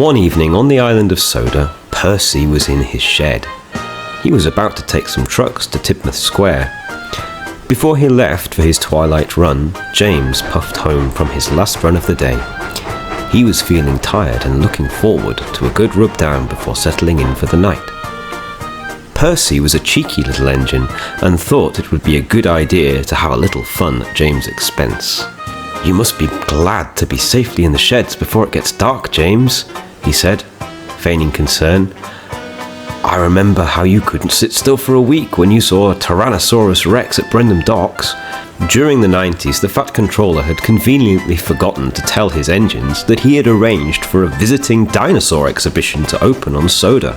One evening on the island of Soda, Percy was in his shed. He was about to take some trucks to Tidmouth Square. Before he left for his twilight run, James puffed home from his last run of the day. He was feeling tired and looking forward to a good rub down before settling in for the night. Percy was a cheeky little engine and thought it would be a good idea to have a little fun at James' expense. "You must be glad to be safely in the sheds before it gets dark, James," he said, feigning concern. "I remember how you couldn't sit still for a week when you saw a Tyrannosaurus Rex at Brendam Docks." During the 90s, the Fat Controller had conveniently forgotten to tell his engines that he had arranged for a visiting dinosaur exhibition to open on Soda.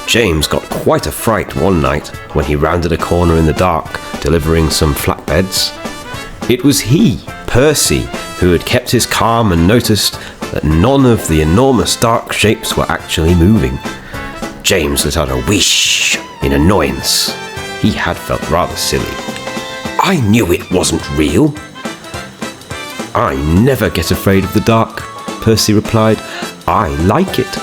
James got quite a fright one night when he rounded a corner in the dark, delivering some flatbeds. It was he, Percy, who had kept his calm and noticed that none of the enormous dark shapes were actually moving. James let out a whoosh in annoyance. He had felt rather silly. "I knew it wasn't real." "I never get afraid of the dark," Percy replied. "I like it.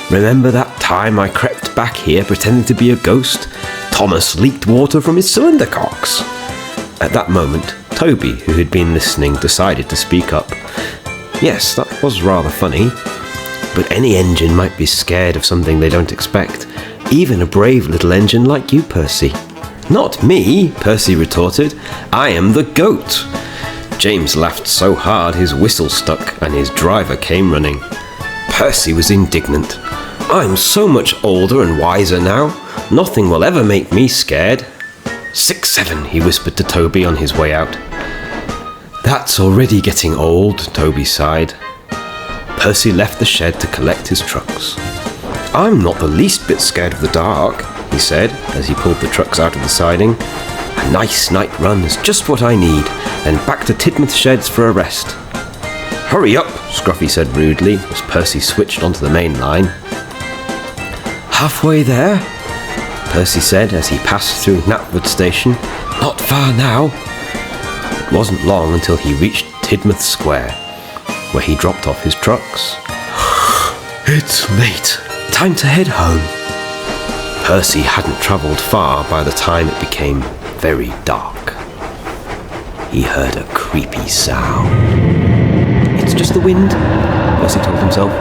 Remember that time I crept back here pretending to be a ghost? Thomas leaked water from his cylinder cocks." At that moment, Toby, who had been listening, decided to speak up. "Yes, that was rather funny. But any engine might be scared of something they don't expect. Even a brave little engine like you, Percy." "Not me," Percy retorted. "I am the goat." James laughed so hard his whistle stuck and his driver came running. Percy was indignant. "I'm so much older and wiser now. Nothing will ever make me scared." 6'7", he whispered to Toby on his way out. "That's already getting old," Toby sighed. Percy left the shed to collect his trucks. "I'm not the least bit scared of the dark," he said as he pulled the trucks out of the siding. "A nice night run is just what I need, then back to Tidmouth Sheds for a rest." "Hurry up," Scruffy said rudely as Percy switched onto the main line. "Halfway there," Percy said as he passed through Knapwood Station. "Not far now." It wasn't long until he reached Tidmouth Square, where he dropped off his trucks. "It's late. Time to head home." Percy hadn't travelled far by the time it became very dark. He heard a creepy sound. "It's just the wind," Percy told himself.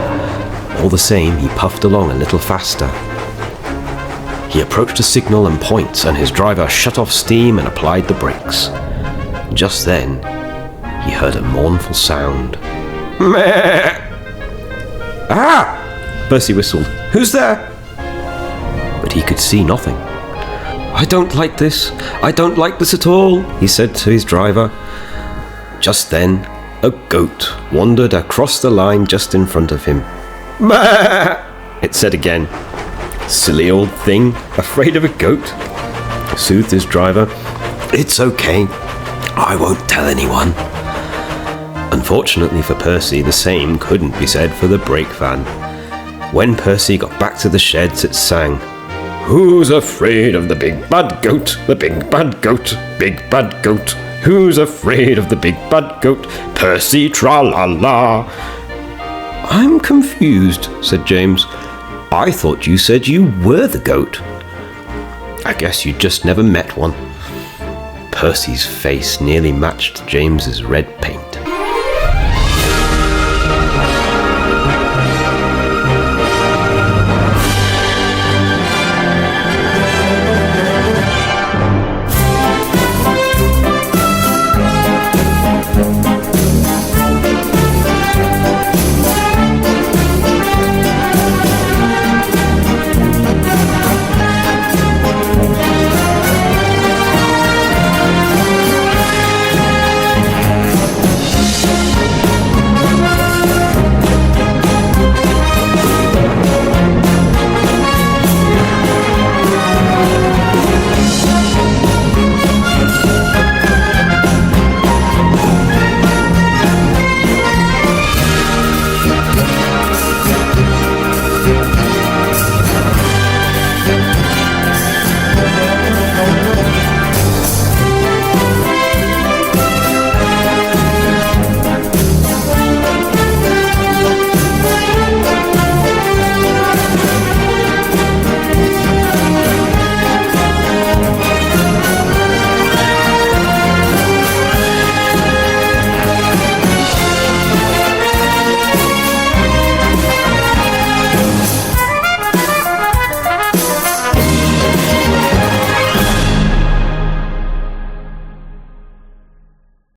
All the same, he puffed along a little faster. He approached a signal and points, and his driver shut off steam and applied the brakes. Just then, he heard a mournful sound. "Meh!" "Ah!" Percy whistled. "Who's there?" But he could see nothing. "I don't like this. I don't like this at all," he said to his driver. Just then, a goat wandered across the line just in front of him. "Meh!" it said again. "Silly old thing, afraid of a goat?" soothed his driver. "It's okay. I won't tell anyone." Unfortunately for Percy, the same couldn't be said for the brake van. When Percy got back to the sheds, it sang, "Who's afraid of the big bad goat? The big bad goat, big bad goat. Who's afraid of the big bad goat? Percy tra-la-la." "I'm confused," said James. "I thought you said you were the goat." "I guess you just never met one." Percy's face nearly matched James's red paint.